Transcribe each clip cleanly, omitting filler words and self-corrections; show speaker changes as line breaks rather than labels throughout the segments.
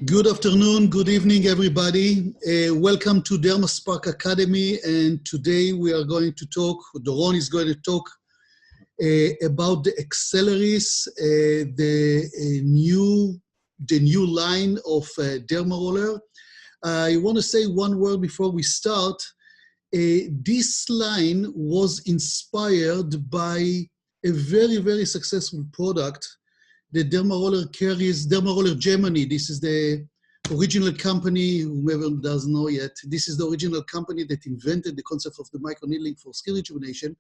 Good afternoon, good evening, everybody. Welcome to DermaSpark Academy, and today we are going to talk, Doron is going to talk about the Xcellaris, the new line of Dermaroller. I want to say one word before we start. This line was inspired by a very, very successful product that Dermaroller carries, Dermaroller Germany. This is the original company, whoever doesn't know yet, this is the original company that invented the concept of the microneedling for skin rejuvenation.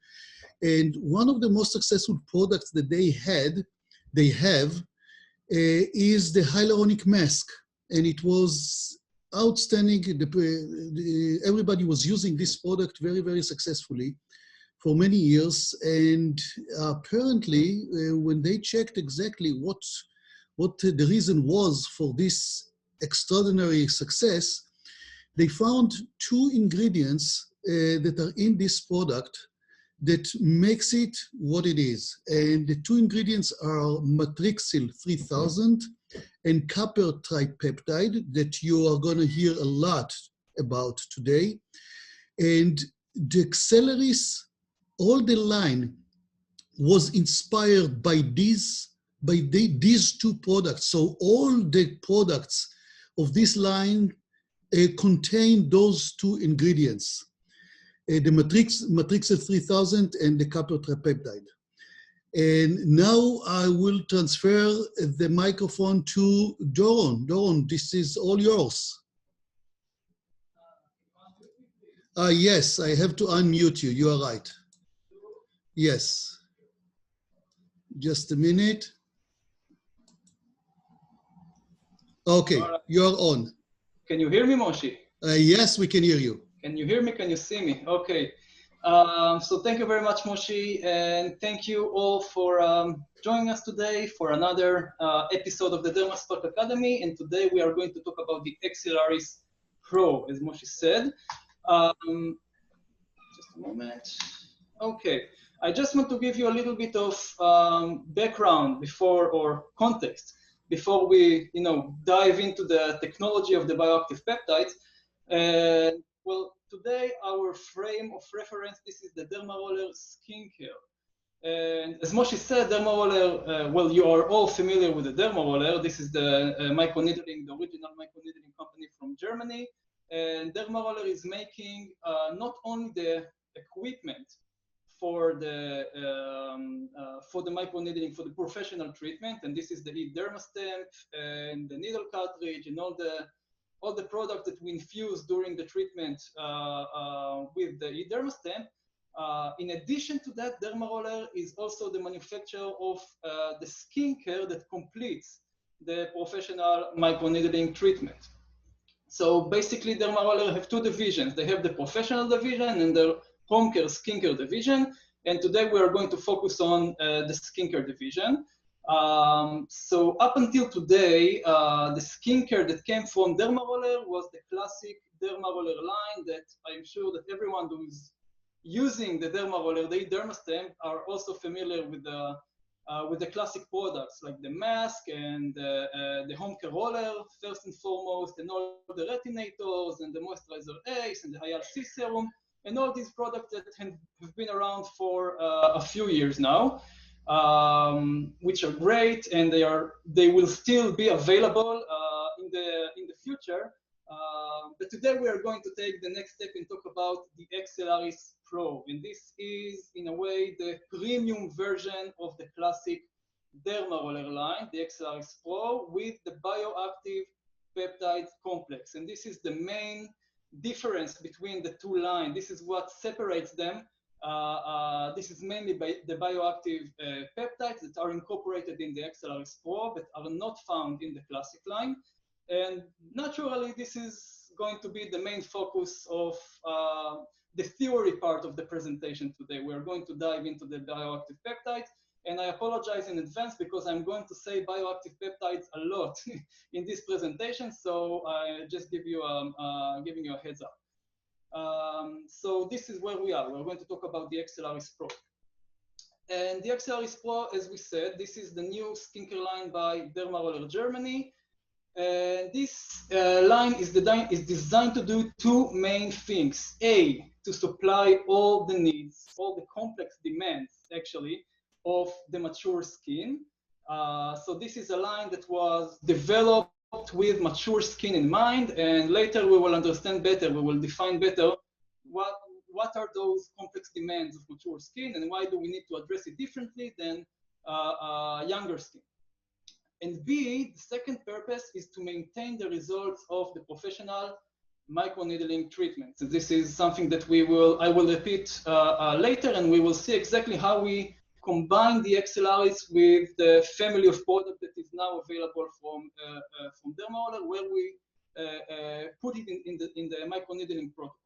And one of the most successful products that they have, is the hyaluronic mask. And it was outstanding. Everybody was using this product very, very successfully for many years, and apparently when they checked exactly what the reason was for this extraordinary success, they found two ingredients that are in this product that makes it what it is. And the two ingredients are Matrixyl 3000 and Copper Tripeptide that you are going to hear a lot about today. And the Xcellaris, all the line was inspired by these two products. So all the products of this line contain those two ingredients, the Matrixyl 3000 and the Copper Tripeptide. And now I will transfer the microphone to Doron. Doron, this is all yours. Yes, I have to unmute you. You are right. Yes. Just a minute. Okay, right. You're on.
Can you hear me, Moshe?
Yes, we can hear you.
Can you hear me? Can you see me? Okay. So thank you very much, Moshe, and thank you all for joining us today for another episode of the DermaSpark Academy. And today we are going to talk about the Xcellaris Pro, as Moshe said. Just a moment. Okay. I just want to give you a little bit of background before, or context, before we, dive into the technology of the bioactive peptides. Well, today our frame of reference, this is the Dermaroller skincare. And as Moshe said, Dermaroller, well, you are all familiar with the Dermaroller. This is the microneedling, the original microneedling company from Germany. And Dermaroller is making not only the equipment for the microneedling, for the professional treatment, and this is the DermaStamp and the needle cartridge and all the products that we infuse during the treatment with the DermaStamp. In addition to that, Dermaroller is also the manufacturer of the skincare that completes the professional microneedling treatment. So basically, Dermaroller have two divisions. They have the professional division and the home care skincare division, and today we are going to focus on the skincare division. So up until today, the skincare that came from Dermaroller was the classic Dermaroller line that I'm sure that everyone who is using the Dermaroller, the DermaStamp, are also familiar with the classic products like the mask and the home care roller, first and foremost, and all the retinators and the moisturizer Ace and the Hyal-C serum, and all these products that have been around for a few years now, which are great, and they will still be available in the future. But today we are going to take the next step and talk about the Xcellaris Pro, and this is in a way the premium version of the classic Dermaroller line, the Xcellaris Pro, with the Bioactive Peptide Complex, and this is the main difference between the two lines. This is what separates them. This is mainly by the bioactive peptides that are incorporated in the Xcellaris Pro but are not found in the classic line. And naturally, this is going to be the main focus of the theory part of the presentation today. We're going to dive into the bioactive peptides. And I apologize in advance because I'm going to say bioactive peptides a lot in this presentation, so I just giving you a heads up. So this is where we are. We're going to talk about the Xcellaris Pro. And the Xcellaris Pro, as we said, this is the new skincare line by Dermaroller Germany. And this line is designed to do two main things. A, to supply all the needs, all the complex demands, actually, of the mature skin. So this is a line that was developed with mature skin in mind, and later we will understand better, we will define better what are those complex demands of mature skin and why do we need to address it differently than younger skin. And B, the second purpose is to maintain the results of the professional microneedling treatments. And this is something that I will repeat later, and we will see exactly how we combine the Xcellaris with the family of products that is now available from Dermaroller, where we put it in the microneedling protocol.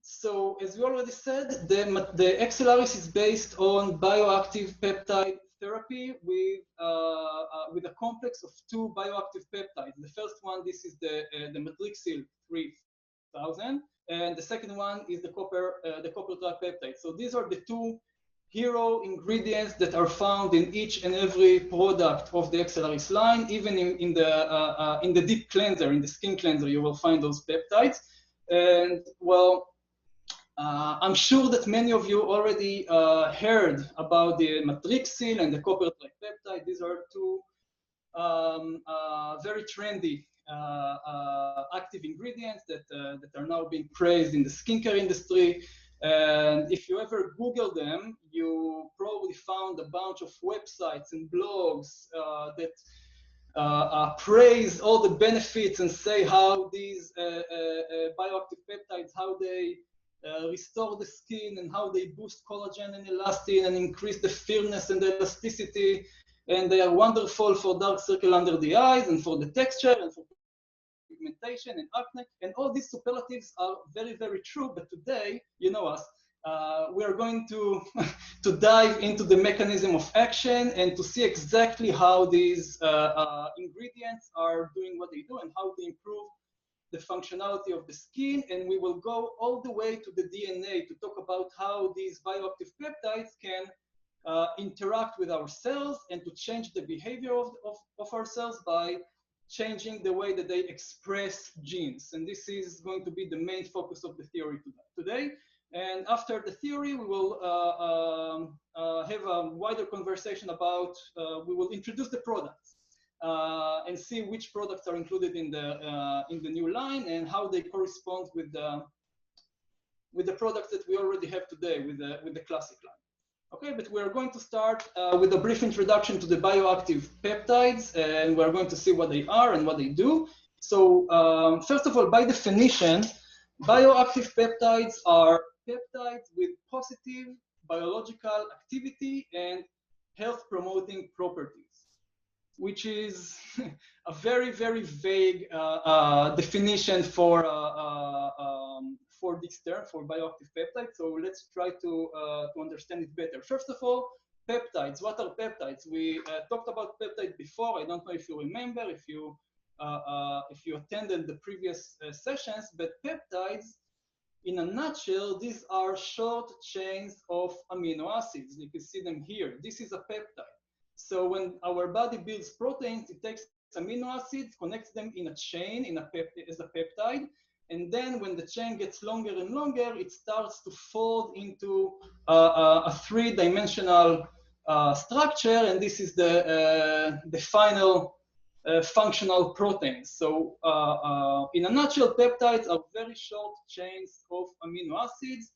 So as we already said, the Xcellaris is based on bioactive peptide therapy with a complex of two bioactive peptides. The first one, this is the Matrixyl 3000, and the second one is the Copper Tripeptide. So these are the two hero ingredients that are found in each and every product of the Xcellaris line. Even in the deep cleanser, in the skin cleanser, you will find those peptides. And well, I'm sure that many of you already heard about the Matrixyl and the Copper Tripeptide. These are two very trendy active ingredients that are now being praised in the skincare industry. And if you ever Google them, you probably found a bunch of websites and blogs that praise all the benefits and say how these bioactive peptides, how they restore the skin and how they boost collagen and elastin and increase the firmness and the elasticity. And they are wonderful for dark circle under the eyes and for the texture and for pigmentation and acne. And all these superlatives are very, very true. But today, you know us, we are going to dive into the mechanism of action and to see exactly how these ingredients are doing what they do and how they improve the functionality of the skin. And we will go all the way to the DNA to talk about how these bioactive peptides can interact with our cells and to change the behavior of our cells by changing the way that they express genes. And this is going to be the main focus of the theory today. And after the theory, we will have a wider conversation about, we will introduce the products and see which products are included in the new line and how they correspond with the products that we already have today with the classic line. Okay, but we're going to start with a brief introduction to the bioactive peptides, and we're going to see what they are and what they do. So first of all, by definition, bioactive peptides are peptides with positive biological activity and health-promoting properties, which is a very, very vague definition for this term, for bioactive peptides. So let's try to understand it better. First of all, peptides. What are peptides? We talked about peptides before. I don't know if you remember, if you attended the previous sessions, but peptides, in a nutshell, these are short chains of amino acids. You can see them here. This is a peptide. So when our body builds proteins, it takes amino acids, connects them in a chain, as a peptide. And then when the chain gets longer and longer, it starts to fold into a three-dimensional structure. And this is the final functional protein. So in a nutshell, peptides are very short chains of amino acids.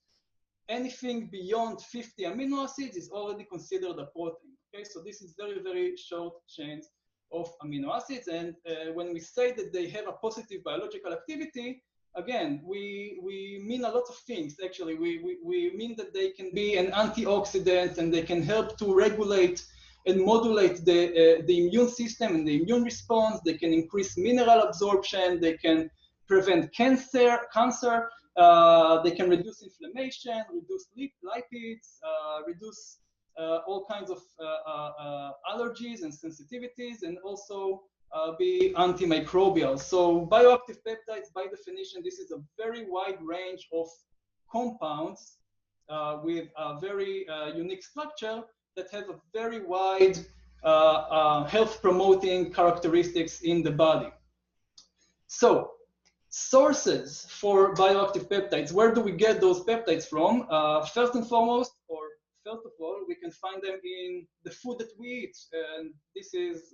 Anything beyond 50 amino acids is already considered a protein. Okay, so this is very, very short chains of amino acids. And when we say that they have a positive biological activity, again, we mean a lot of things. Actually, we mean that they can be an antioxidant and they can help to regulate and modulate the immune system and the immune response. They can increase mineral absorption. They can prevent cancer. They can reduce inflammation, reduce lipids, reduce all kinds of allergies and sensitivities, and also be antimicrobial. So bioactive peptides, by definition, this is a very wide range of compounds with a very unique structure that have a very wide health-promoting characteristics in the body. So, sources for bioactive peptides, where do we get those peptides from? First and foremost, or first of all, we can find them in the food that we eat. And this is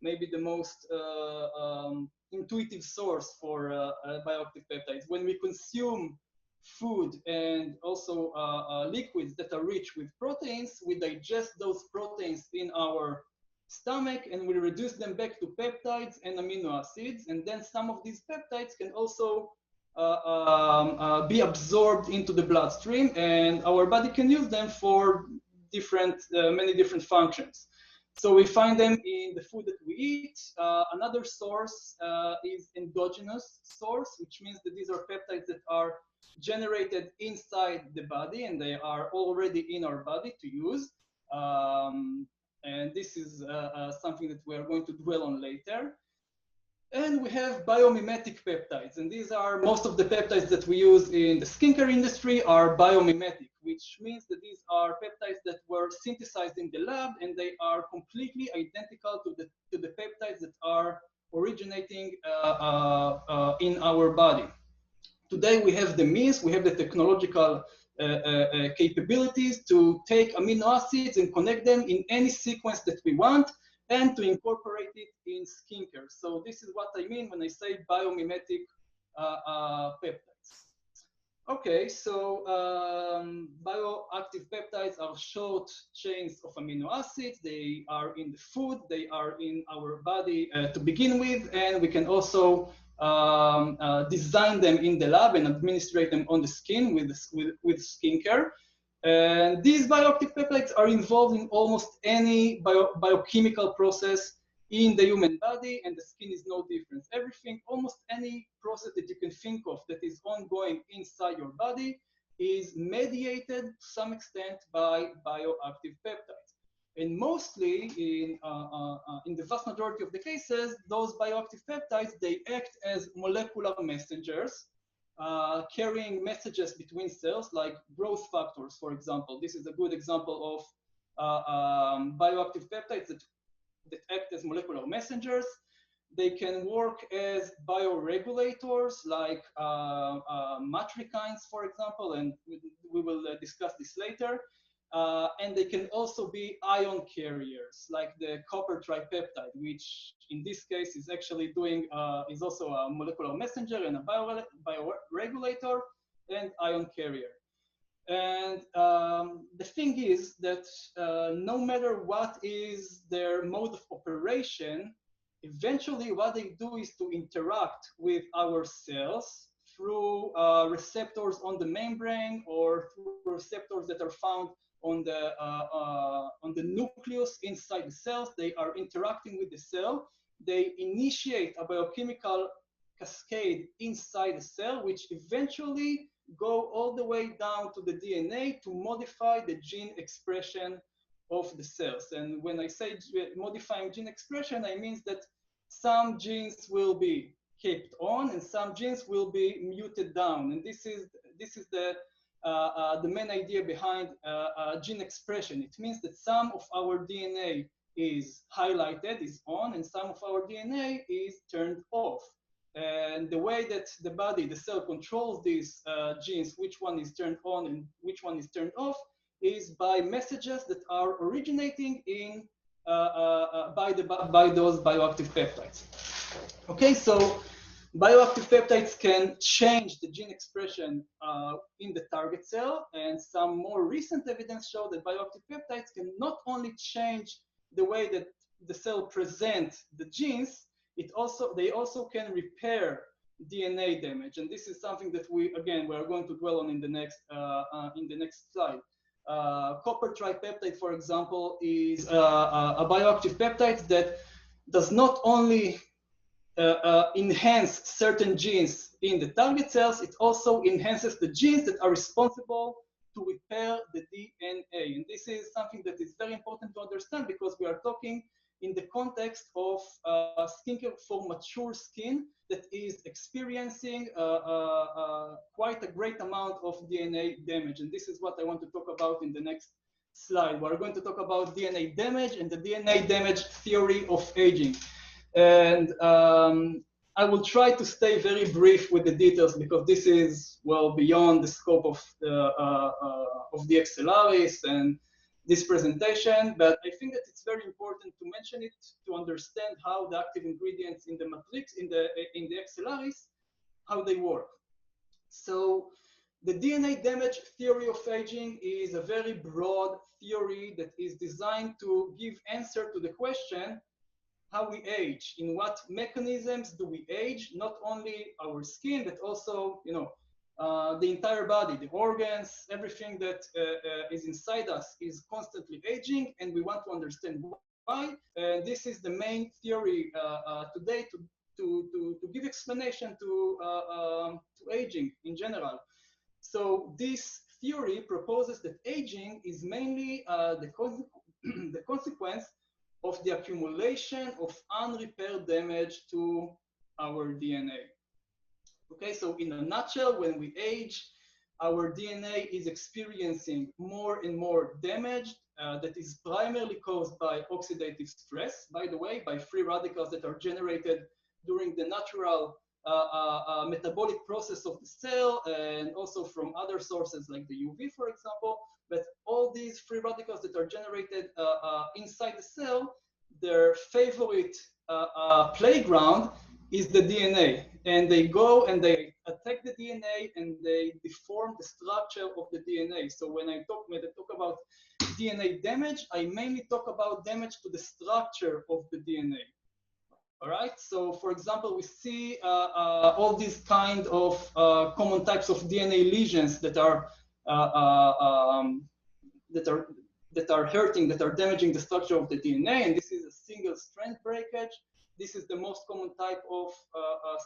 maybe the most intuitive source for bioactive peptides. When we consume food and also liquids that are rich with proteins, we digest those proteins in our stomach and we reduce them back to peptides and amino acids. And then some of these peptides can also be absorbed into the bloodstream, and our body can use them for many different functions. So we find them in the food that we eat. Another source is endogenous source, which means that these are peptides that are generated inside the body and they are already in our body to use. And this is something that we are going to dwell on later. And we have biomimetic peptides, and these are most of the peptides that we use in the skincare industry are biomimetic, which means that these are peptides that were synthesized in the lab and they are completely identical to the peptides that are originating in our body. Today we have the means, we have the technological capabilities to take amino acids and connect them in any sequence that we want and to incorporate it in skincare. So this is what I mean when I say biomimetic peptides. Okay, so bioactive peptides are short chains of amino acids. They are in the food, they are in our body to begin with, and we can also design them in the lab and administrate them on the skin with skincare. And these bioactive peptides are involved in almost any biochemical process in the human body, and the skin is no different. Everything, almost any process that you can think of that is ongoing inside your body is mediated to some extent by bioactive peptides. And mostly, in the vast majority of the cases, those bioactive peptides, they act as molecular messengers, carrying messages between cells, like growth factors, for example. This is a good example of bioactive peptides that act as molecular messengers. They can work as bioregulators, like matrixyls, for example, and we will discuss this later. And they can also be ion carriers, like the Copper Tripeptide, which in this case is actually is also a molecular messenger and a bioregulator and ion carrier. And the thing is that no matter what is their mode of operation, eventually what they do is to interact with our cells through receptors on the membrane or through receptors that are found on the nucleus inside the cells. They are interacting with the cell. They initiate a biochemical cascade inside the cell, which eventually go all the way down to the DNA to modify the gene expression of the cells. And when I say modifying gene expression, I mean that some genes will be kept on and some genes will be muted down. And this is the main idea behind gene expression. It means that some of our DNA is highlighted, is on, and some of our DNA is turned off. And the way that the cell controls these genes, which one is turned on and which one is turned off, is by messages that are originating by those bioactive peptides. Okay, so bioactive peptides can change the gene expression in the target cell, and some more recent evidence show that bioactive peptides can not only change the way that the cell presents the genes, they also can repair DNA damage, and this is something that we are going to dwell on in the next slide. Copper tripeptide, for example, is a bioactive peptide that does not only enhance certain genes in the target cells, it also enhances the genes that are responsible to repair the DNA. And this is something that is very important to understand because we are talking in the context of skincare for mature skin that is experiencing quite a great amount of DNA damage. And this is what I want to talk about in the next slide. We're going to talk about DNA damage and the DNA damage theory of aging. And I will try to stay very brief with the details because this is well beyond the scope of the Xcellaris and this presentation, but I think that it's very important to mention it to understand how the active ingredients in the matrix, in the Xcellaris, how they work. So the DNA damage theory of aging is a very broad theory that is designed to give answer to the question, how we age, in what mechanisms do we age, not only our skin, but also, you know, the entire body, the organs, everything that is inside us is constantly aging, and we want to understand why. This is the main theory today to give explanation to aging in general. So this theory proposes that aging is mainly the consequence of the accumulation of unrepaired damage to our DNA. Okay, so in a nutshell, when we age, our DNA is experiencing more and more damage that is primarily caused by oxidative stress, by the way, by free radicals that are generated during the natural metabolic process of the cell, and also from other sources like the UV, for example. But all these free radicals that are generated inside the cell, their favorite playground is the DNA, and they go and they attack the DNA and they deform the structure of the DNA. So when I talk about DNA damage, I mainly talk about damage to the structure of the DNA. All right. So, for example, we see all these kind of common types of DNA lesions that are hurting, that are damaging the structure of the DNA, and this is a single strand breakage. This is the most common type of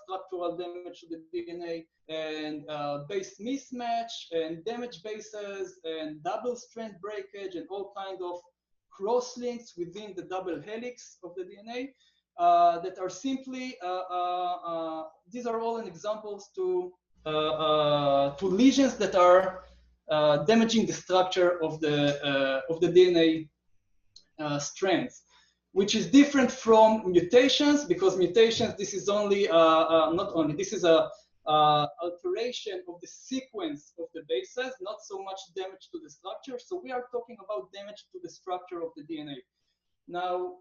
structural damage to the DNA, and base mismatch, and damaged bases, and double strand breakage, and all kinds of cross links within the double helix of the DNA that are simply, these are all examples to lesions that are damaging the structure of the DNA strands, which is different from mutations, because mutations, this is only, not only, this is a alteration of the sequence of the bases, not so much damage to the structure. So we are talking about damage to the structure of the DNA. Now,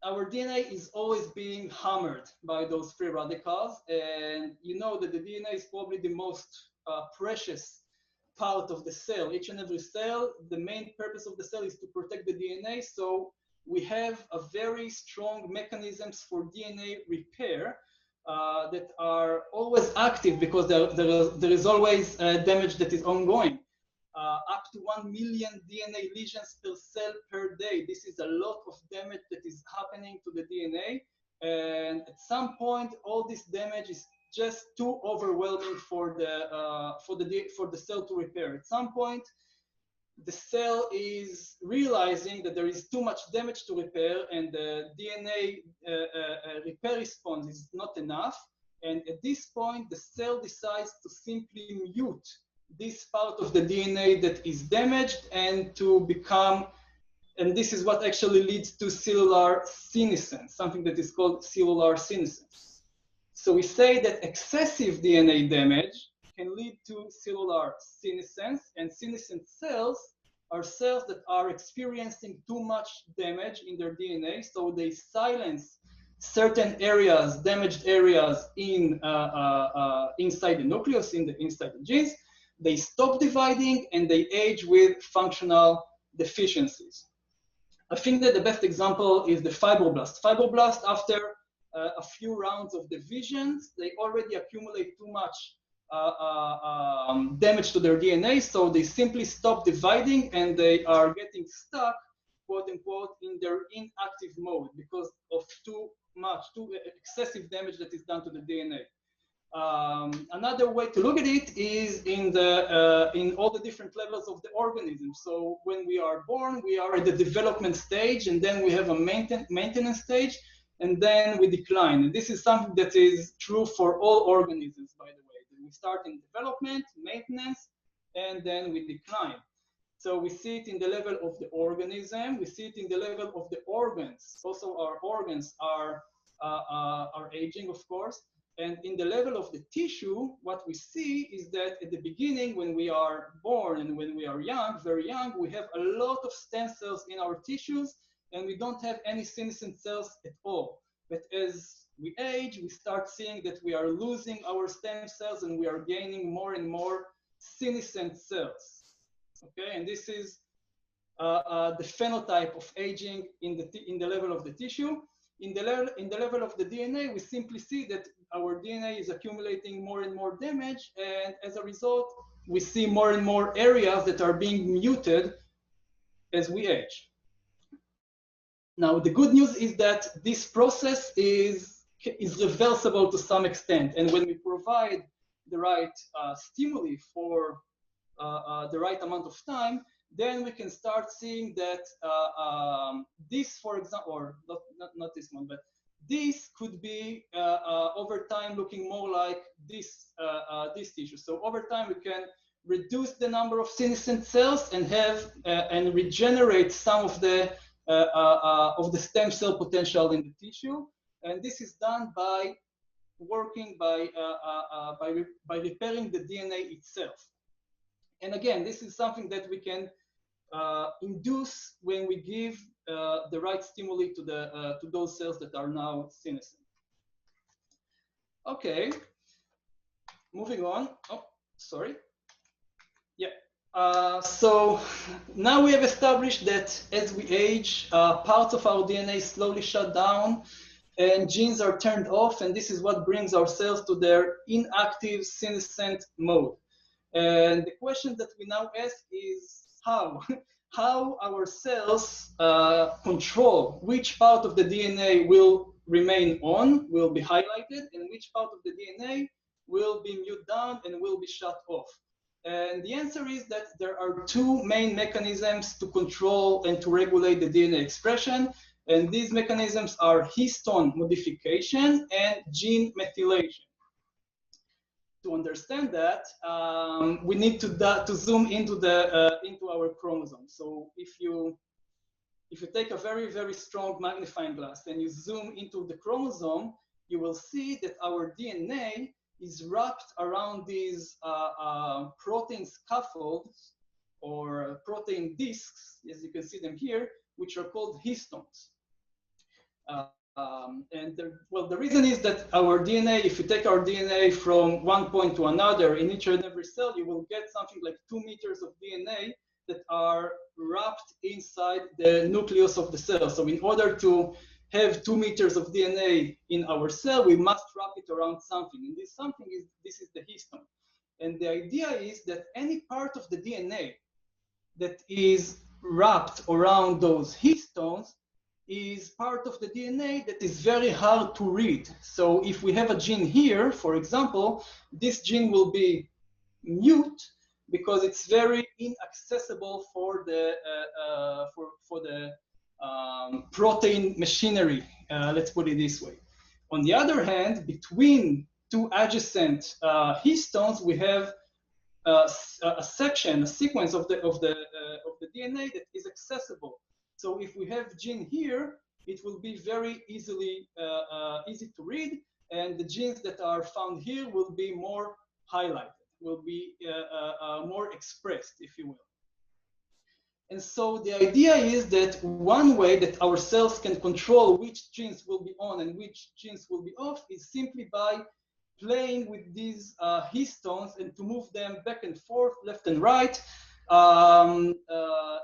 our DNA is always being hammered by those free radicals, and you know that the DNA is probably the most precious part of the cell. Each and every cell, the main purpose of the cell is to protect the DNA, so we have a very strong mechanisms for DNA repair that are always active, because there is always damage that is ongoing. Up to 1 million DNA lesions per cell per day. This is a lot of damage that is happening to the DNA. And at some point, all this damage is just too overwhelming for the cell to repair. At some point, the cell is realizing that there is too much damage to repair, and the DNA repair response is not enough. And at this point, the cell decides to simply mute this part of the DNA that is damaged, and to become, and this is what actually leads to cellular senescence, something that is called cellular senescence. So we say that excessive DNA damage can lead to cellular senescence, and senescent cells are cells that are experiencing too much damage in their DNA, so they silence certain areas, damaged areas in inside the nucleus, inside the genes. They stop dividing and they age with functional deficiencies. I think that the best example is the fibroblast. Fibroblast, after a few rounds of divisions, they already accumulate too much damage to their DNA, so they simply stop dividing and they are getting stuck, quote unquote, in their inactive mode because of too excessive damage that is done to the DNA. Another way to look at it is in all the different levels of the organism. So when we are born, we are at the development stage, and then we have a maintenance stage, and then we decline. And this is something that is true for all organisms, by the way. We start in development, maintenance, and then we decline. So we see it in the level of the organism. We see it in the level of the organs. Also, our organs are aging, of course. And in the level of the tissue, what we see is that at the beginning, when we are born and when we are young, very young, we have a lot of stem cells in our tissues, and we don't have any senescent cells at all. But as we age, we start seeing that we are losing our stem cells and we are gaining more and more senescent cells. Okay, and this is the phenotype of aging in the level of the tissue. In the level of the DNA, we simply see that our DNA is accumulating more and more damage, and as a result, we see more and more areas that are being muted as we age. Now, the good news is that this process is reversible to some extent, and when we provide the right stimuli for the right amount of time, then we can start seeing that this, for example, or not this one, but this could be over time looking more like this tissue. So over time, we can reduce the number of senescent cells and have and regenerate some of the stem cell potential in the tissue. And this is done by working by repairing the DNA itself. And again, this is something that we can induce when we give the right stimuli to those cells that are now senescent. Okay, moving on. Oh, sorry. Yeah. So now we have established that as we age, parts of our DNA slowly shut down and genes are turned off, and this is what brings our cells to their inactive senescent mode. And the question that we now ask is how? How our cells control which part of the DNA will remain on, will be highlighted, and which part of the DNA will be mute down and will be shut off. And the answer is that there are two main mechanisms to control and to regulate the DNA expression. And these mechanisms are histone modification and gene methylation. To understand that, we need to zoom into our chromosomes. So if you take a very, very strong magnifying glass and you zoom into the chromosome, you will see that our DNA is wrapped around these protein scaffolds or protein discs, as you can see them here, which are called histones. The reason is that our DNA, if you take our DNA from one point to another in each and every cell, you will get something like 2 meters of DNA that are wrapped inside the nucleus of the cell. So in order to have 2 meters of DNA in our cell, we must wrap it around something. And this something is the histone. And the idea is that any part of the DNA that is wrapped around those histones is part of the DNA that is very hard to read. So if we have a gene here, for example, this gene will be mute because it's very inaccessible for the protein machinery. Let's put it this way. On the other hand, between two adjacent histones, we have a sequence of the DNA that is accessible. So if we have gene here, it will be very easy to read, and the genes that are found here will be more highlighted, will be more expressed, if you will. And so the idea is that one way that our cells can control which genes will be on and which genes will be off is simply by playing with these histones and to move them back and forth, left and right,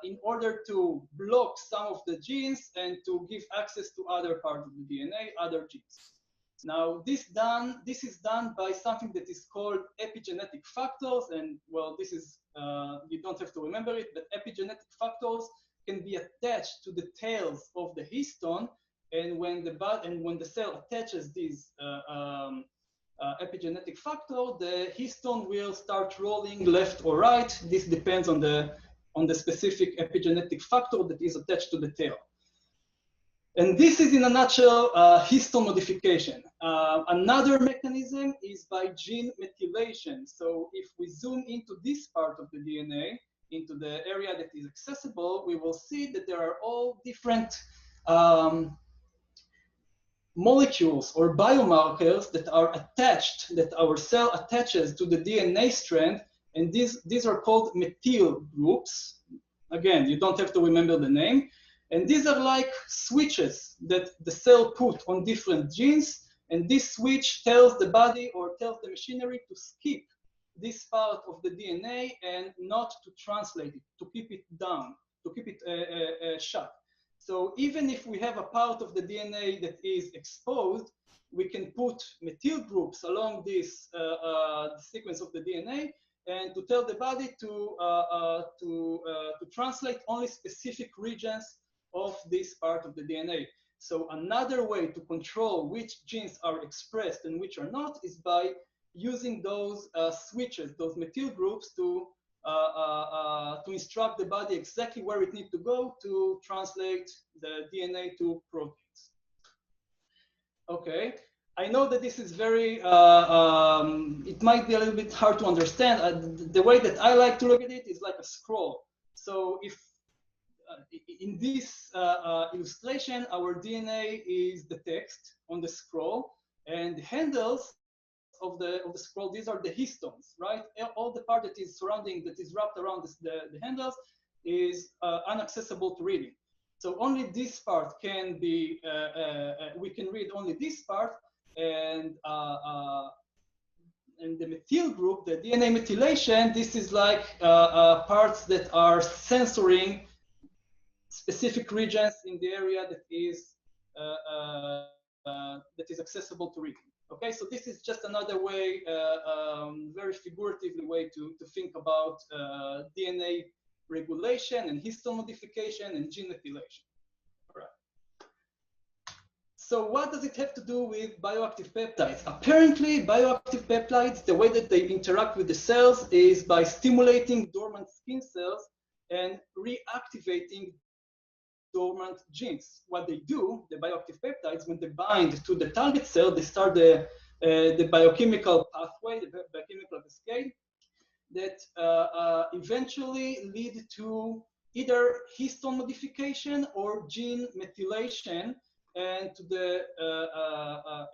in order to block some of the genes and to give access to other parts of the DNA, other genes. Now, this is done by something that is called epigenetic factors, and well, this is you don't have to remember it, but epigenetic factors can be attached to the tails of the histone, and when the cell attaches these epigenetic factor, the histone will start rolling left or right. This depends on the specific epigenetic factor that is attached to the tail. And this is, in a nutshell, histone modification. Another mechanism is by gene methylation. So if we zoom into this part of the DNA, into the area that is accessible, we will see that there are all different molecules or biomarkers that are attached, that our cell attaches to the DNA strand, and these are called methyl groups. Again, you don't have to remember the name. And these are like switches that the cell put on different genes, and this switch tells the body or tells the machinery to skip this part of the DNA and not to translate it, to keep it down, to keep it shut. So even if we have a part of the DNA that is exposed, we can put methyl groups along this sequence of the DNA and to tell the body to translate only specific regions of this part of the DNA. So another way to control which genes are expressed and which are not is by using those switches, those methyl groups to instruct the body exactly where it needs to go to translate the DNA to proteins. Okay, I know that this is very, it might be a little bit hard to understand. The way that I like to look at it is like a scroll. So if in this illustration, our DNA is the text on the scroll, and the handles of the scroll, these are the histones, right? All the part that is surrounding, that is wrapped around the handles is inaccessible to reading. So only this part can be, we can read only this part, and the methyl group, the DNA methylation, this is like parts that are censoring specific regions in the area that is accessible to reading. Okay, so this is just another way, very figuratively way to think about DNA regulation and histone modification and gene methylation. All right. So what does it have to do with bioactive peptides? Apparently, bioactive peptides, the way that they interact with the cells is by stimulating dormant skin cells and reactivating dormant genes. What they do, the bioactive peptides, when they bind to the target cell, they start the biochemical pathway, the biochemical cascade, that eventually lead to either histone modification or gene methylation, and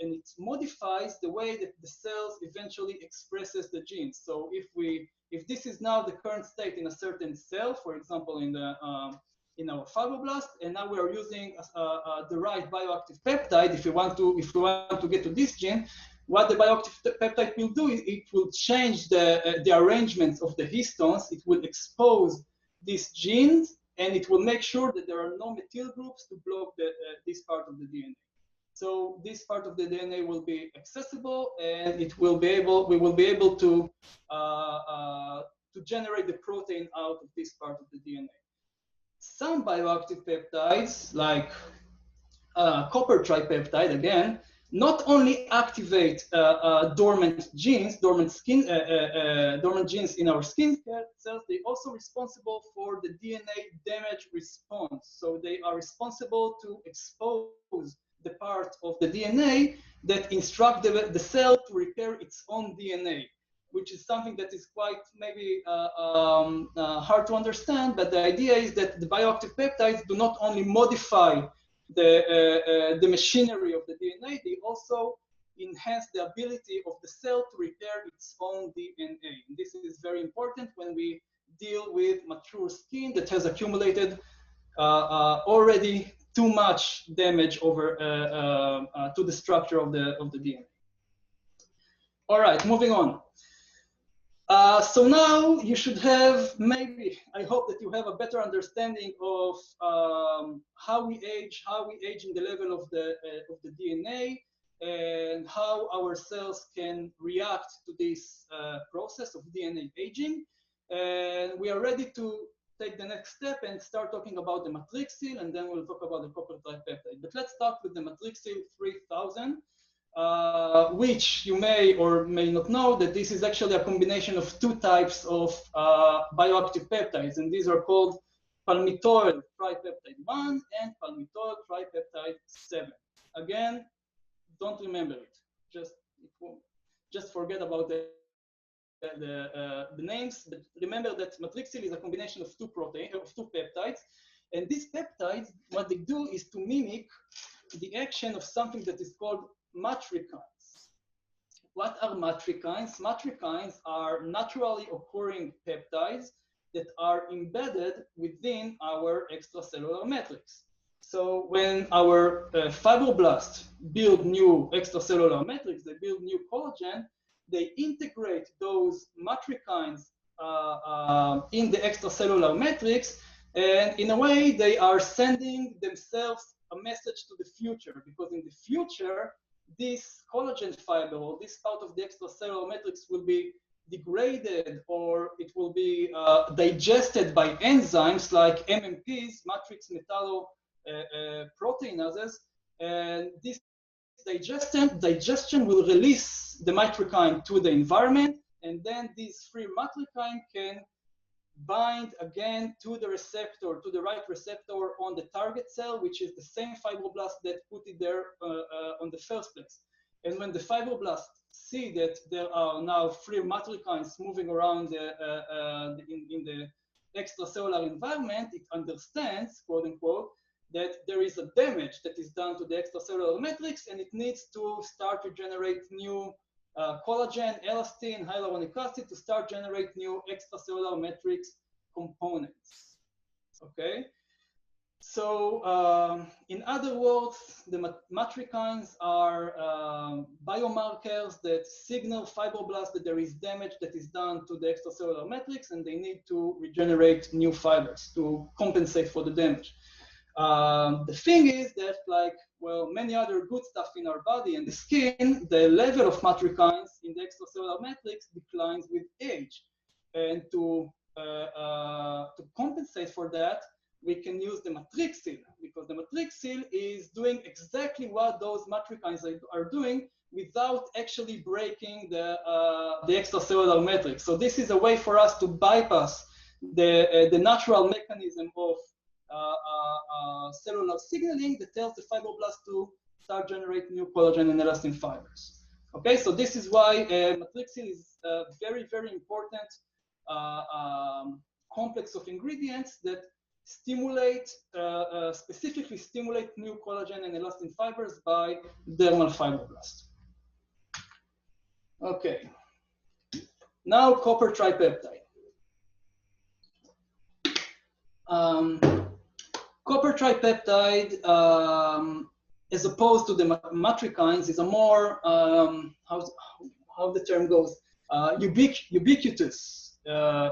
and it modifies the way that the cells eventually expresses the genes. So if this is now the current state in a certain cell, for example, in our fibroblast, and now we are using the right bioactive peptide. If we want to get to this gene, what the bioactive peptide will do is it will change the arrangements of the histones. It will expose these genes, and it will make sure that there are no methyl groups to block this part of the DNA. So this part of the DNA will be accessible, and we will be able to generate the protein out of this part of the DNA. Some bioactive peptides, like copper tripeptide, again, not only activate dormant genes, dormant genes in our skin cells, they also responsible for the DNA damage response. So they are responsible to expose the part of the DNA that instruct the cell to repair its own DNA, which is something that is quite maybe hard to understand, but the idea is that the bioactive peptides do not only modify the machinery of the DNA, they also enhance the ability of the cell to repair its own DNA. And this is very important when we deal with mature skin that has accumulated already too much damage over to the structure of the DNA. All right, moving on. So now you should have, maybe, I hope that you have a better understanding of how we age in the level of the DNA, and how our cells can react to this process of DNA aging. And we are ready to take the next step and start talking about the Matrixyl, and then we'll talk about the Copper Tripeptide. But let's start with the Matrixyl 3000. Which you may or may not know that this is actually a combination of two types of bioactive peptides, and these are called palmitoyl tripeptide 1 and palmitoyl tripeptide 7. Again, don't remember it. Just forget about the names, but remember that Matrixyl is a combination of two peptides, and these peptides, what they do is to mimic the action of something that is called matrikines. What are matrikines? Matrikines are naturally occurring peptides that are embedded within our extracellular matrix. So when our fibroblasts build new extracellular matrix, they build new collagen, they integrate those matrikines in the extracellular matrix, and in a way they are sending themselves a message to the future, because in the future this collagen fiber or this part of the extracellular matrix will be degraded, or it will be digested by enzymes like MMPs, matrix metalloproteinases, and this digestion will release the matrikine to the environment, and then this free matrikine can bind again to the receptor, to the right receptor on the target cell, which is the same fibroblast that put it there on the first place. And when the fibroblasts see that there are now free matrikines moving around in the extracellular environment, it understands, quote unquote, that there is a damage that is done to the extracellular matrix, and it needs to start to generate new collagen, elastin, hyaluronic acid to start generate new extracellular matrix components. Okay, so in other words, the matrikines are biomarkers that signal fibroblasts that there is damage that is done to the extracellular matrix, and they need to regenerate new fibers to compensate for the damage. The thing is that, like, well, many other good stuff in our body and the skin, the level of matrikines in the extracellular matrix declines with age. And to compensate for that, we can use the Matrixyl, because the Matrixyl is doing exactly what those matrikines are doing without actually breaking the extracellular matrix. So this is a way for us to bypass the natural mechanism of cellular signaling that tells the fibroblast to start generating new collagen and elastin fibers. Okay, so this is why Matrixyl is a very, very important complex of ingredients that stimulate, specifically stimulate new collagen and elastin fibers by dermal fibroblasts. Okay, now copper tripeptide. Copper tripeptide, as opposed to the matrikines, is a more, how the term goes, ubiquitous.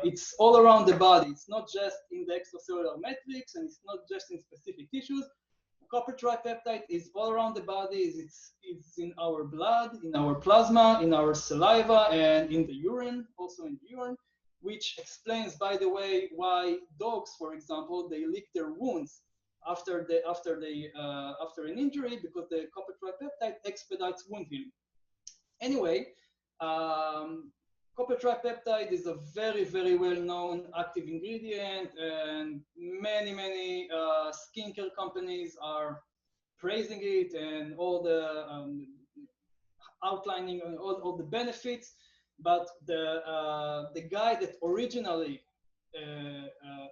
It's all around the body. It's not just in the extracellular matrix, and it's not just in specific tissues. Copper tripeptide is all around the body. It's in our blood, in our plasma, in our saliva, and in the urine, also in the urine, which explains, by the way, why dogs, for example, they lick their wounds after an injury, because the copper tripeptide expedites wound healing. Anyway, copper tripeptide is a very, very well-known active ingredient, and many skincare companies are praising it and all the outlining all the benefits. But the guy that originally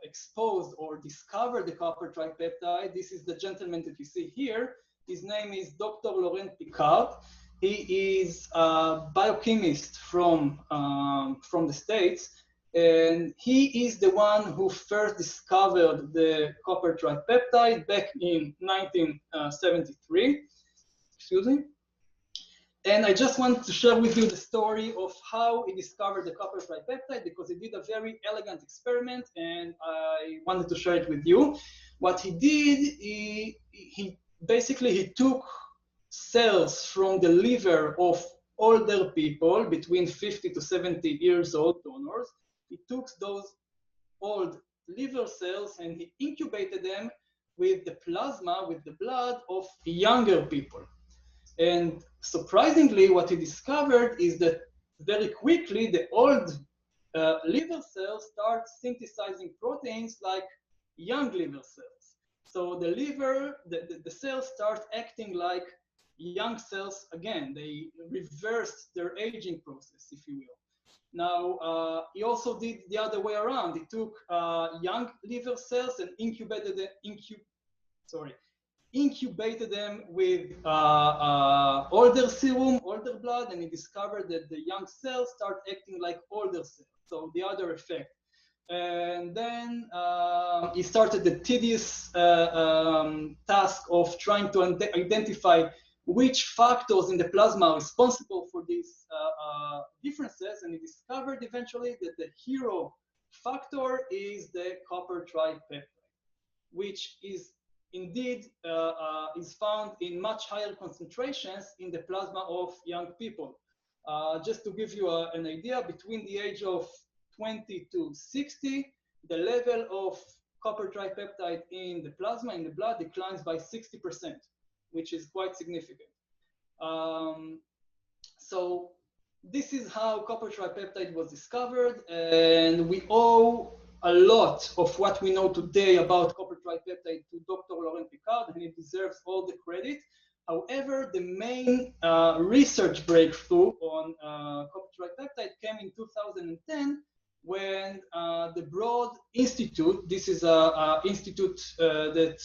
exposed or discovered the copper tripeptide, this is the gentleman that you see here. His name is Dr. Laurent Picard. He is a biochemist from the States, and he is the one who first discovered the copper tripeptide back in 1973. Excuse me. And I just wanted to share with you the story of how he discovered the copper tripeptide, because he did a very elegant experiment, and I wanted to share it with you. What he did, he basically took cells from the liver of older people between 50 to 70 years old donors. He took those old liver cells and he incubated them with the plasma, with the blood of younger people. And surprisingly, what he discovered is that very quickly the old liver cells start synthesizing proteins like young liver cells. So the liver, the cells start acting like young cells again. They reversed their aging process, if you will. Now, he also did the other way around. He took young liver cells and incubated them with older serum, older blood, and he discovered that the young cells start acting like older cells, so the other effect. And then he started the tedious task of trying to identify which factors in the plasma are responsible for these differences, and he discovered eventually that the hero factor is the copper tripeptide, which is indeed is found in much higher concentrations in the plasma of young people. Just to give you an idea, between the age of 20 to 60, the level of copper tripeptide in the plasma, in the blood, declines by 60%, which is quite significant. So this is how copper tripeptide was discovered, and we owe a lot of what we know today about copper tripeptide to Dr. Laurent Picard, and he deserves all the credit. However, the main research breakthrough on copper tripeptide came in 2010 when the Broad Institute, this is an institute that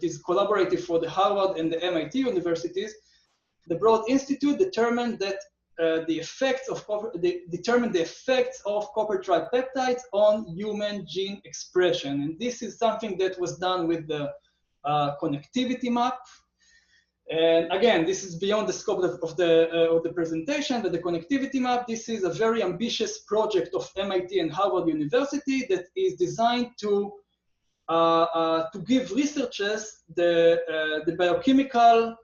is collaborative for the Harvard and the MIT universities. The Broad Institute determined that the effects of copper tripeptides on human gene expression, and this is something that was done with the connectivity map. And again, this is beyond the scope of the presentation, but the connectivity map, this is a very ambitious project of MIT and Harvard University that is designed to give researchers the biochemical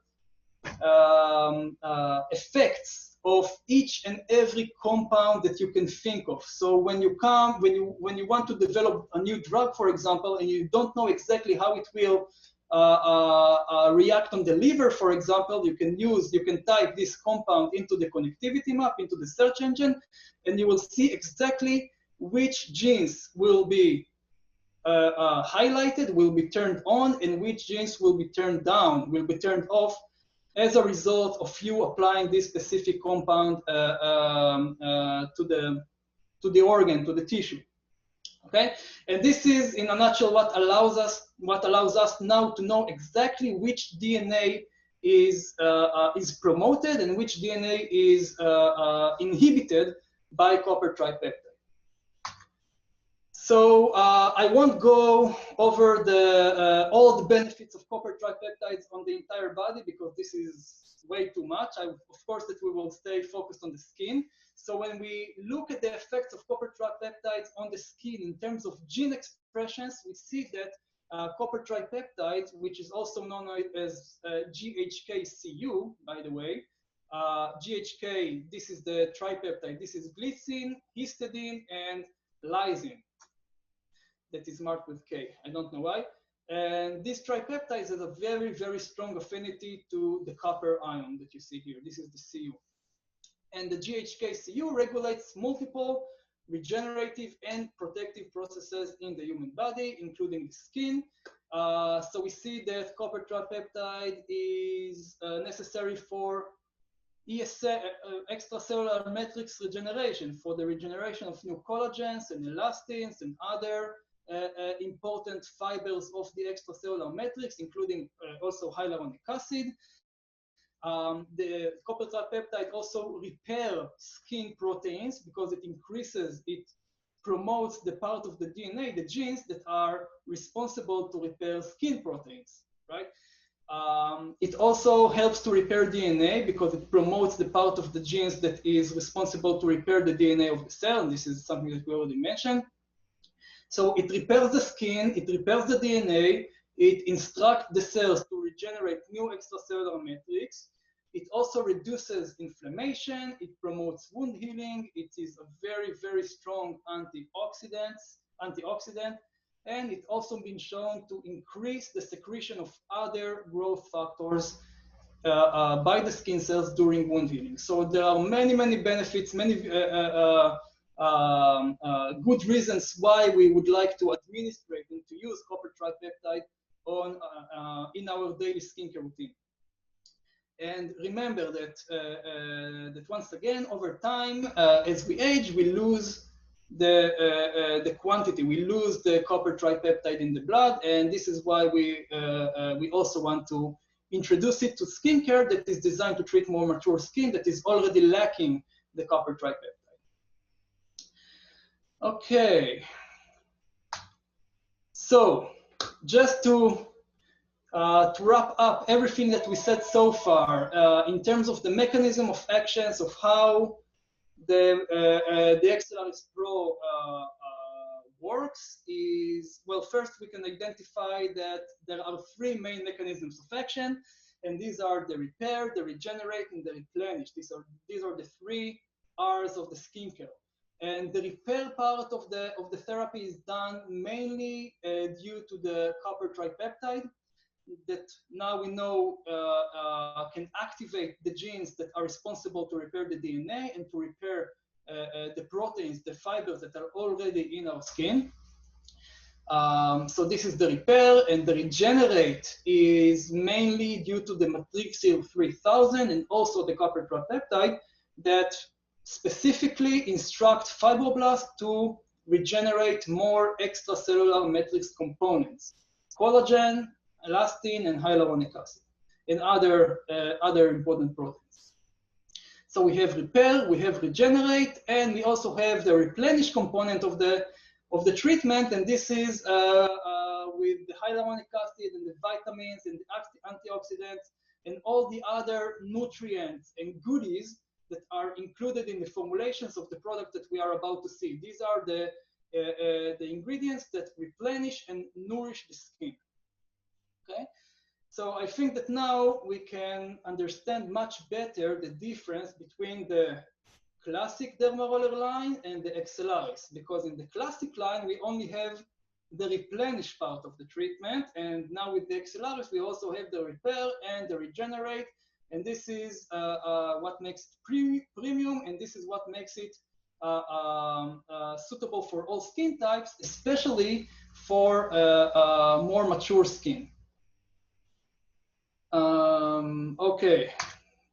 effects of each and every compound that you can think of. So when you want to develop a new drug, for example, and you don't know exactly how it will react on the liver, for example, you can type this compound into the connectivity map, into the search engine, and you will see exactly which genes will be highlighted, will be turned on, and which genes will be turned down, will be turned off, as a result of you applying this specific compound to the organ, to the tissue. Okay, and this is, in a nutshell, what allows us now to know exactly which DNA is promoted and which DNA is inhibited by copper tripeptide. So I won't go over all the benefits of copper tripeptides on the entire body because this is way too much. Of course, that we will stay focused on the skin. So when we look at the effects of copper tripeptides on the skin in terms of gene expressions, we see that copper tripeptide, which is also known as GHK-Cu, by the way, GHK, this is the tripeptide. This is glycine, histidine, and lysine. That is marked with K. I don't know why. And this tripeptide has a very, very strong affinity to the copper ion that you see here. This is the Cu. And the GHK-Cu regulates multiple regenerative and protective processes in the human body, including the skin. So we see that copper tripeptide is necessary for extracellular matrix regeneration, for the regeneration of new collagens and elastins and other important fibers of the extracellular matrix, including also hyaluronic acid. The copper tripeptide also repair skin proteins because it promotes the part of the DNA, the genes that are responsible to repair skin proteins, right? It also helps to repair DNA because it promotes the part of the genes that is responsible to repair the DNA of the cell, and this is something that we already mentioned. So it repairs the skin, it repairs the DNA, it instructs the cells to regenerate new extracellular matrix. It also reduces inflammation, it promotes wound healing, it is a very, very strong antioxidant, and it's also been shown to increase the secretion of other growth factors by the skin cells during wound healing. So there are many, many benefits, many good reasons why we would like to administrate and to use copper tripeptide in our daily skincare routine. And remember that, that once again, over time, as we age, we lose the quantity, we lose the copper tripeptide in the blood, and this is why we also want to introduce it to skincare that is designed to treat more mature skin that is already lacking the copper tripeptide. Okay, so just to wrap up everything that we said so far in terms of the mechanism of actions of how the Xcellaris Pro works is, well, first we can identify that there are three main mechanisms of action, and these are the repair, the regenerate, and the replenish. These are the three R's of the skincare. And the repair part of the therapy is done mainly due to the copper tripeptide that now we know can activate the genes that are responsible to repair the DNA and to repair the proteins, the fibers that are already in our skin. So this is the repair, and the regenerate is mainly due to the Matrixyl 3000 and also the copper tripeptide that specifically instruct fibroblasts to regenerate more extracellular matrix components, collagen, elastin, and hyaluronic acid, and other important proteins. So we have repair, we have regenerate, and we also have the replenish component of the treatment, and this is with the hyaluronic acid and the vitamins and the antioxidants and all the other nutrients and goodies that are included in the formulations of the product that we are about to see. These are the ingredients that replenish and nourish the skin. Okay, so I think that now we can understand much better the difference between the classic Dermaroller line and the Xcellaris, because in the classic line we only have the replenish part of the treatment, and now with the Xcellaris we also have the repair and the regenerate, and this is what makes it premium, and this is what makes it suitable for all skin types, especially for more mature skin. Okay,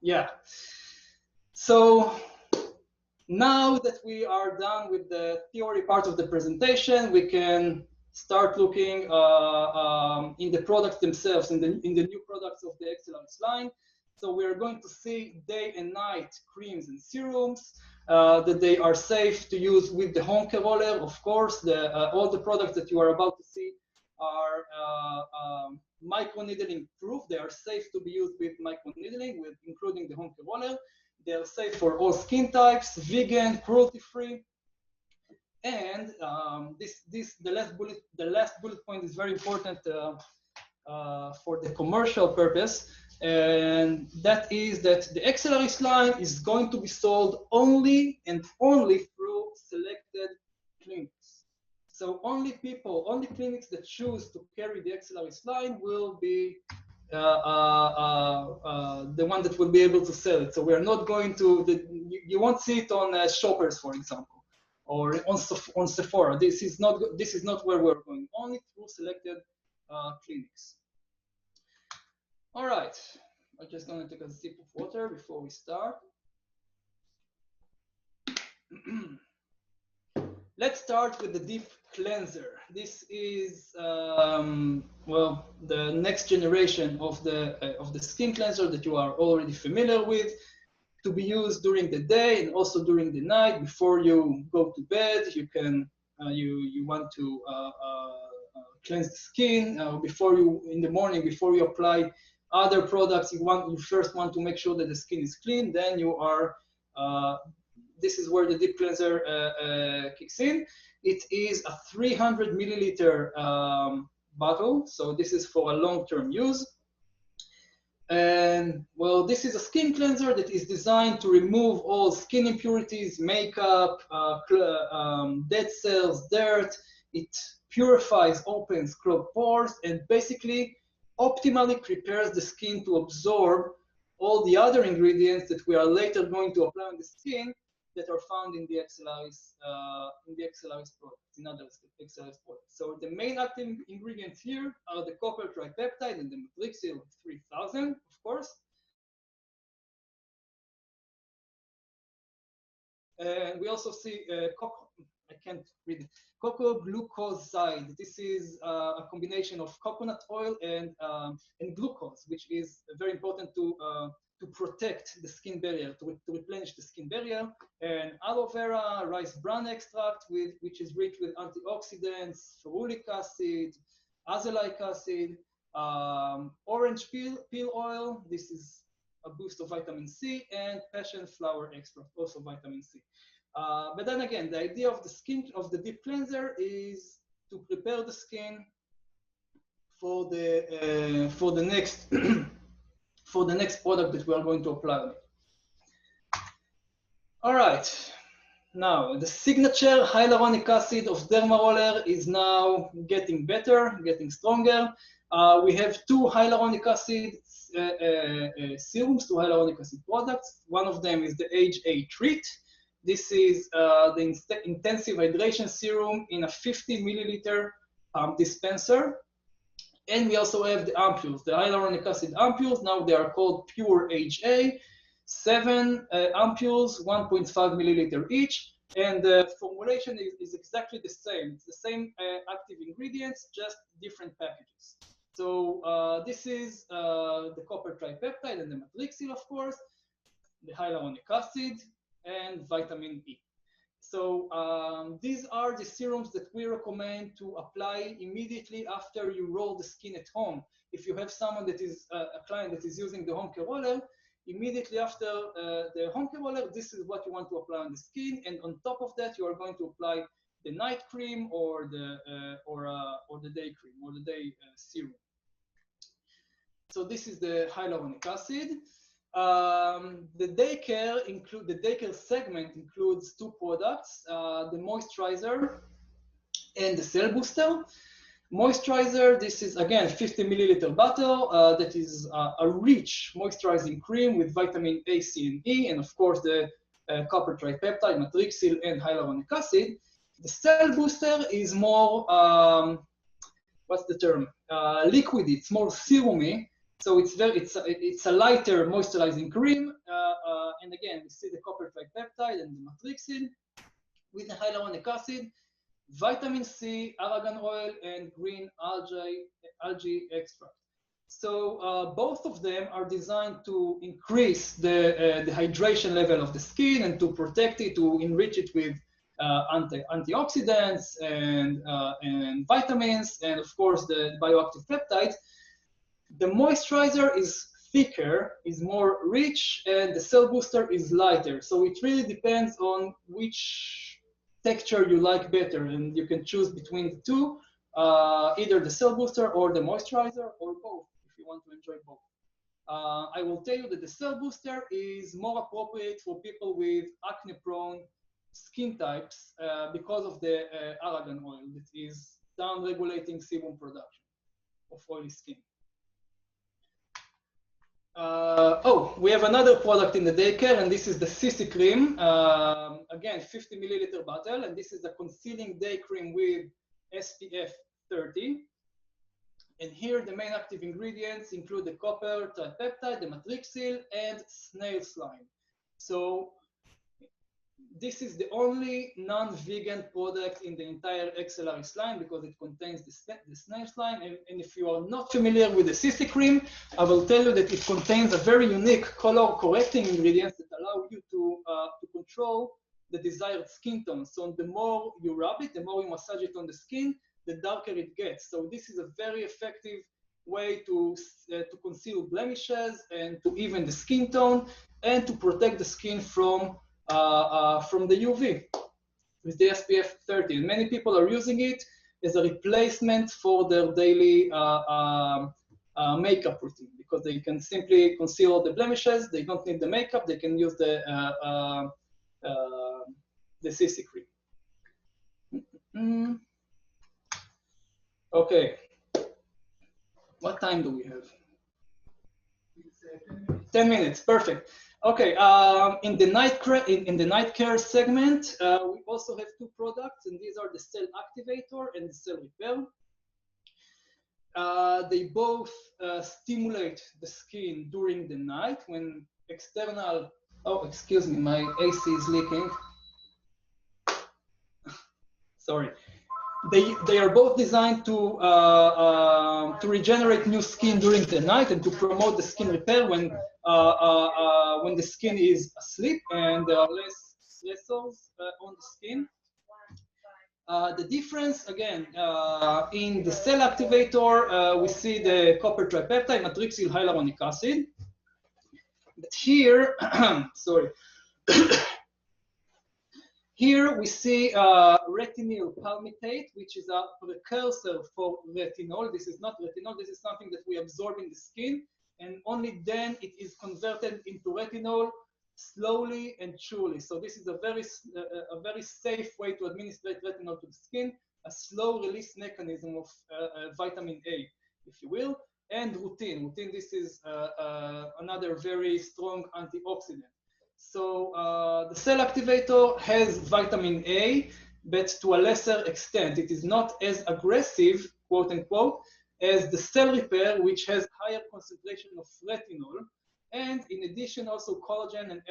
yeah. So now that we are done with the theory part of the presentation, we can start looking in the products themselves, in the new products of the Xcellaris line. So we are going to see day and night creams and serums, that they are safe to use with the home care roller. Of course, all the products that you are about to see are microneedling proof. They are safe to be used with microneedling, including the home care roller. They are safe for all skin types, vegan, cruelty-free. And the last bullet point is very important for the commercial purpose, and that is that the Xcellaris line is going to be sold only and only through selected clinics. So only clinics that choose to carry the Xcellaris line will be the one that will be able to sell it. So we are not going to, you won't see it on Shoppers, for example, or on Sephora. This is not where we're going, only through selected clinics. All right, I'm just going to take a sip of water before we start. Let's start with the deep cleanser. This is well, the next generation of the skin cleanser that you are already familiar with, to be used during the day and also during the night. Before you go to bed, you can you want to cleanse the skin. In the morning, before you apply other products, you first want to make sure that the skin is clean. Then you are this is where the deep cleanser kicks in. It is a 300 milliliter bottle, so this is for a long-term use. And well, this is a skin cleanser that is designed to remove all skin impurities, makeup, dead cells, dirt. It purifies, opens clogged pores, and basically optimally prepares the skin to absorb all the other ingredients that we are later going to apply on the skin that are found in the Xcellaris products, in other Xcellaris products. So the main active ingredients here are the copper tripeptide and the Matrixyl 3000, of course. And we also see I can't read it. Cocoglucoside. This is a combination of coconut oil and glucose, which is very important to protect the skin barrier, to replenish the skin barrier. And aloe vera, rice bran extract, which is rich with antioxidants, ferulic acid, azelaic acid, orange peel oil. This is a boost of vitamin C, and passion flower extract, also vitamin C. But then again, the idea of the deep cleanser is to prepare the skin for the next for the next product that we are going to apply on it. All right. Now, the signature hyaluronic acid of Dermaroller is now getting better, getting stronger. We have two hyaluronic acid serums, two hyaluronic acid products. One of them is the HA Treat. This is the intensive hydration serum in a 50 milliliter dispenser. And we also have the ampules, the hyaluronic acid ampules. Now they are called Pure HA. 7 ampules, 1.5 milliliter each. And the formulation is exactly the same. It's the same active ingredients, just different packages. So this is the Copper Tripeptide and the Matrixyl, of course, the hyaluronic acid, and vitamin E. So these are the serums that we recommend to apply immediately after you roll the skin at home. If you have someone that is a client that is using the home care roller, immediately after the home care roller, this is what you want to apply on the skin, and on top of that, you are going to apply the night cream or the day cream or the day serum. So this is the hyaluronic acid. The daycare segment includes two products: the moisturizer and the cell booster. Moisturizer, this is again 50 milliliter bottle that is a rich moisturizing cream with vitamin A, C, and E, and of course the copper tripeptide, matrixyl, and hyaluronic acid. The cell booster is more, what's the term? Liquidy. It's more serumy. So it's a lighter moisturizing cream. And again, we see the copper tripeptide and the matrixyl with the hyaluronic acid, vitamin C, argan oil, and green algae extract. So both of them are designed to increase the hydration level of the skin and to protect it, to enrich it with antioxidants and vitamins, and of course the bioactive peptides. The moisturizer is thicker, is more rich, and the cell booster is lighter. So it really depends on which texture you like better, and you can choose between the two, either the cell booster or the moisturizer, or both if you want to enjoy both. I will tell you that the cell booster is more appropriate for people with acne-prone skin types because of the argan oil that is down-regulating sebum production of oily skin. We have another product in the daycare, and this is the CC cream. Again, 50 milliliter bottle, and this is the concealing day cream with SPF 30. And here the main active ingredients include the copper tripeptide, the matrixyl, and snail slime. So this is the only non-vegan product in the entire Xcellaris line because it contains the snail slime. And if you are not familiar with the CC cream, I will tell you that it contains a very unique color correcting ingredients that allow you to control the desired skin tone. So the more you rub it, the more you massage it on the skin, the darker it gets. So this is a very effective way to conceal blemishes and to even the skin tone and to protect the skin from the UV with the SPF 30. And many people are using it as a replacement for their daily makeup routine because they can simply conceal all the blemishes. They don't need the makeup. They can use the CC cream. Okay. What time do we have? 10 minutes, perfect. Okay, in the night care segment, we also have two products, and these are the cell activator and the cell repair. They both stimulate the skin during the night when external, oh, excuse me, my AC is leaking. sorry. They are both designed to regenerate new skin during the night and to promote the skin repair when the skin is asleep and there are less stressors on the skin. The difference, again, in the cell activator, we see the copper tripeptide, matrixyl hyaluronic acid. But here, sorry, here we see retinyl palmitate, which is a precursor for retinol. This is not retinol, this is something that we absorb in the skin, and only then it is converted into retinol slowly and surely. So this is a very safe way to administer retinol to the skin, a slow release mechanism of vitamin A, if you will, and rutin. Rutin, this is another very strong antioxidant. So the cell activator has vitamin A, but to a lesser extent. It is not as aggressive, quote unquote, as the cell repair, which has higher concentration of retinol, and in addition also collagen and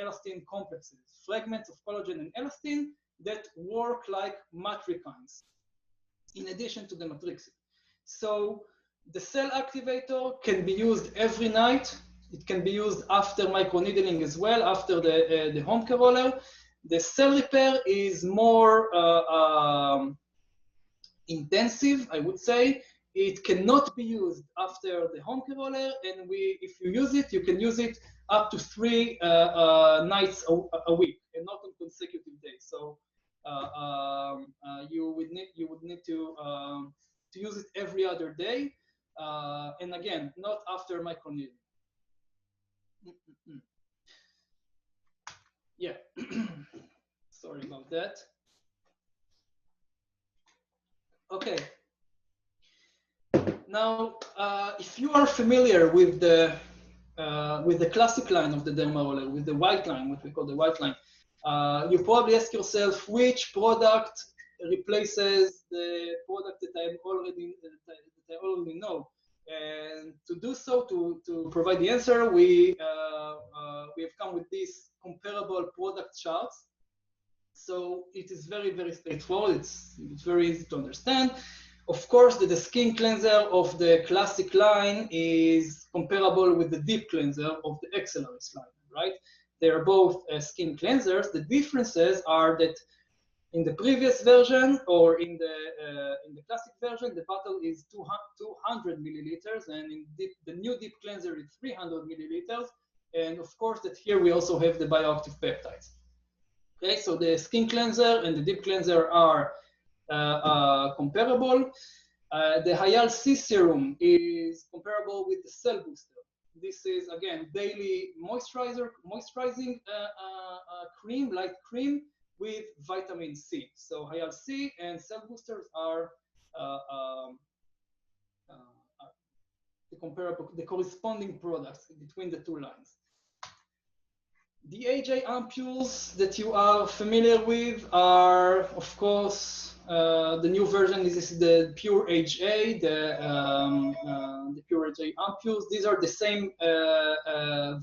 elastin complexes, fragments of collagen and elastin that work like matrikines, in addition to the matrixyl. So the cell activator can be used every night. It can be used after microneedling as well, after the home care roller. The cell repair is more intensive, I would say. It cannot be used after the home care roller, and if you use it, you can use it up to 3 nights a week, and not on consecutive days. So you would need to use it every other day, and again, not after microneedling. Yeah, sorry about that. Okay. Now, if you are familiar with the classic line of the Dermaroller, with the white line, what we call the white line, you probably ask yourself which product replaces the product that I already know. And to do so, to provide the answer, we have come with these comparable product charts. So it is very, very straightforward. It's very easy to understand. Of course, the skin cleanser of the classic line is comparable with the deep cleanser of the Xcellaris line, right? They are both skin cleansers. The differences are that in the previous version, or in the classic version, the bottle is 200 milliliters, and in the new deep cleanser is 300 milliliters. And of course, that here we also have the bioactive peptides. Okay, so the skin cleanser and the deep cleanser are comparable. The Hyal C serum is comparable with the cell booster. This is again daily moisturizing cream, light cream with vitamin C. So Hyal C and cell boosters are the corresponding products between the two lines. The HA ampules that you are familiar with are, of course, the new version is the pure HA, the pure HA ampules. These are the same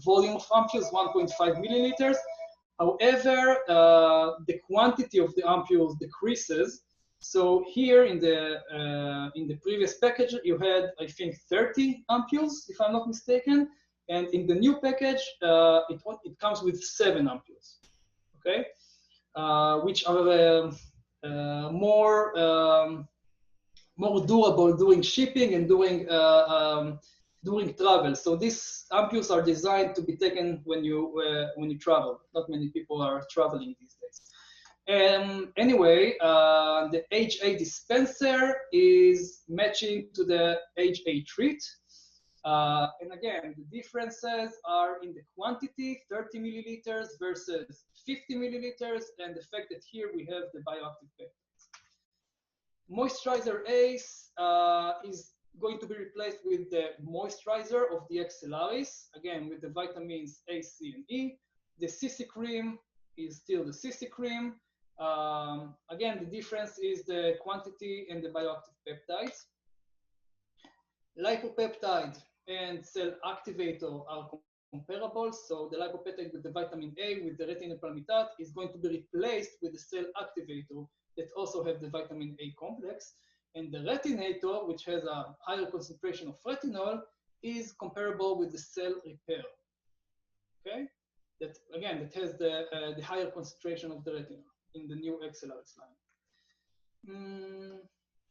volume of ampules, 1.5 milliliters. However, the quantity of the ampules decreases. So here in the previous package, you had, I think, 30 ampules, if I'm not mistaken. And in the new package, it comes with 7 ampules, okay? Which are more durable during shipping and during travel. So these ampules are designed to be taken when you travel. Not many people are traveling these days. Anyway, the HA dispenser is matching to the HA treat. And again, the differences are in the quantity, 30 milliliters versus 50 milliliters, and the fact that here we have the bioactive peptides. Moisturizer Ace is going to be replaced with the moisturizer of the Xcellaris, again with the vitamins A, C, and E. The CC cream is still the CC cream. Again, the difference is the quantity and the bioactive peptides. Lipopeptide and cell activator are comparable. So the lipopeptide with the vitamin A with the retinyl palmitate is going to be replaced with the cell activator that also have the vitamin A complex. And the retinator, which has a higher concentration of retinol, is comparable with the cell repair. Okay, that again, that has the higher concentration of the retinol in the new Xcellaris line.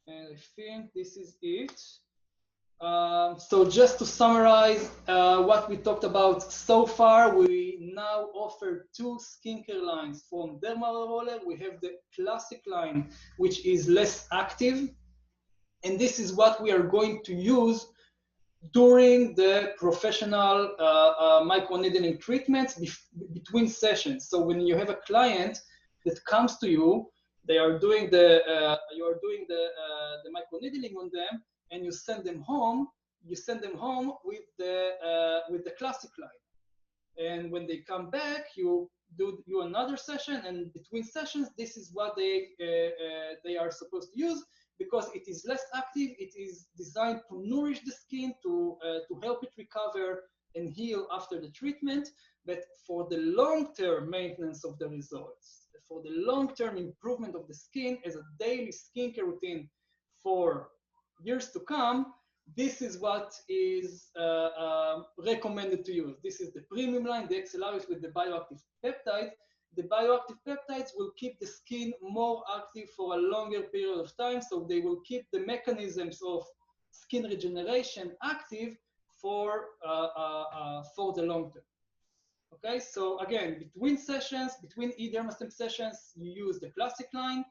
And I think this is it. So just to summarize what we talked about so far, we now offer 2 skincare lines from Dermaroller. We have the classic line, which is less active. And this is what we are going to use during the professional microneedling treatments between sessions. So when you have a client that comes to you, they are doing the microneedling on them, and you send them home. You send them home with the classic line, and when they come back, you do another session. And between sessions, this is what they are supposed to use, because it is less active. It is designed to nourish the skin, to help it recover and heal after the treatment. But for the long-term maintenance of the results, for the long-term improvement of the skin as a daily skincare routine for years to come, this is what is recommended to use. This is the premium line, the Xcellaris with the Bioactive Peptide. The Bioactive Peptides will keep the skin more active for a longer period of time, so they will keep the mechanisms of skin regeneration active for the long term. Okay, so again, between sessions, between eDermaStem sessions, you use the classic line.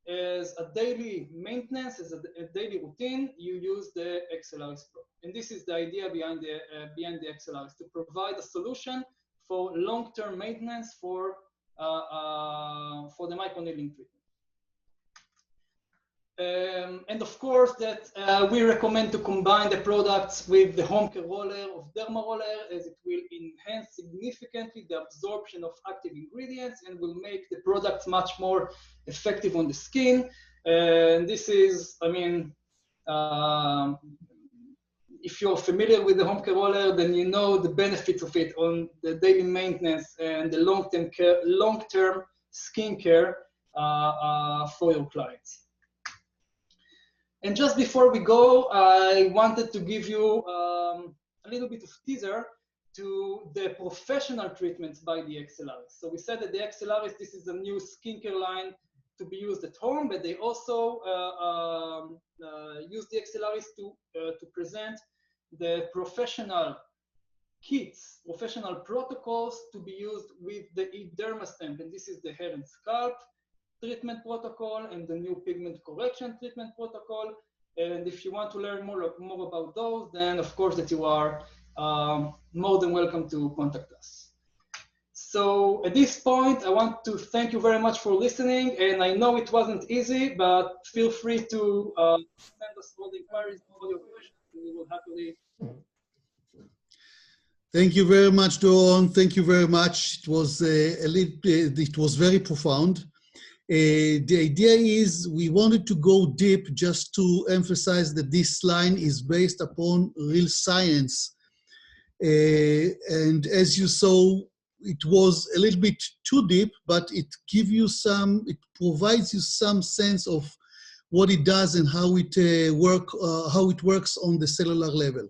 As a daily maintenance, as a daily routine, you use the Xcellaris Pro. And this is the idea behind the Xcellaris, to provide a solution for long-term maintenance for the microneedling treatment. And of course, that we recommend to combine the products with the home care roller of Dermaroller, as it will enhance significantly the absorption of active ingredients and will make the products much more effective on the skin. And this is, I mean, if you're familiar with the home care roller, then you know the benefits of it on the daily maintenance and the long-term skin care for your clients. And just before we go, I wanted to give you a little bit of teaser to the professional treatments by the Xcellaris. So we said that the Xcellaris, this is a new skincare line to be used at home, but they also use the Xcellaris to present the professional kits, professional protocols to be used with the eDermaStem. And this is the hair and scalp treatment protocol and the new pigment correction treatment protocol. And if you want to learn more about those, then of course that you are more than welcome to contact us. So at this point, I want to thank you very much for listening. And I know it wasn't easy, but feel free to send us all the inquiries, all your questions, and we will happily.
Thank you very much, Doron. Thank you very much. It was it was very profound. The idea is we wanted to go deep just to emphasize that this line is based upon real science. And as you saw, it was a little bit too deep, but it provides you some sense of what it does and how it works on the cellular level.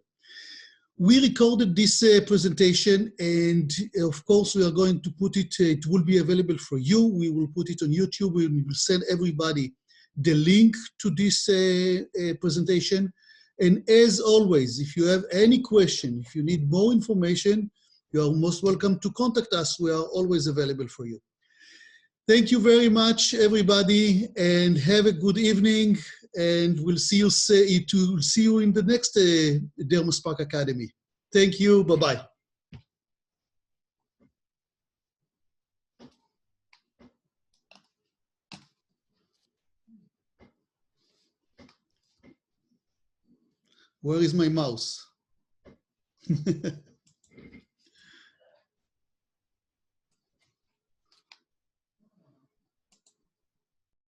We recorded this presentation, and of course we are going to put it, it will be available for you. We will put it on YouTube. We will send everybody the link to this presentation. And as always, if you have any question, if you need more information, you are most welcome to contact us. We are always available for you. Thank you very much, everybody, and have a good evening. And we'll see you in the next DermaSpark Academy. Thank you. Bye-bye. Where is my mouse?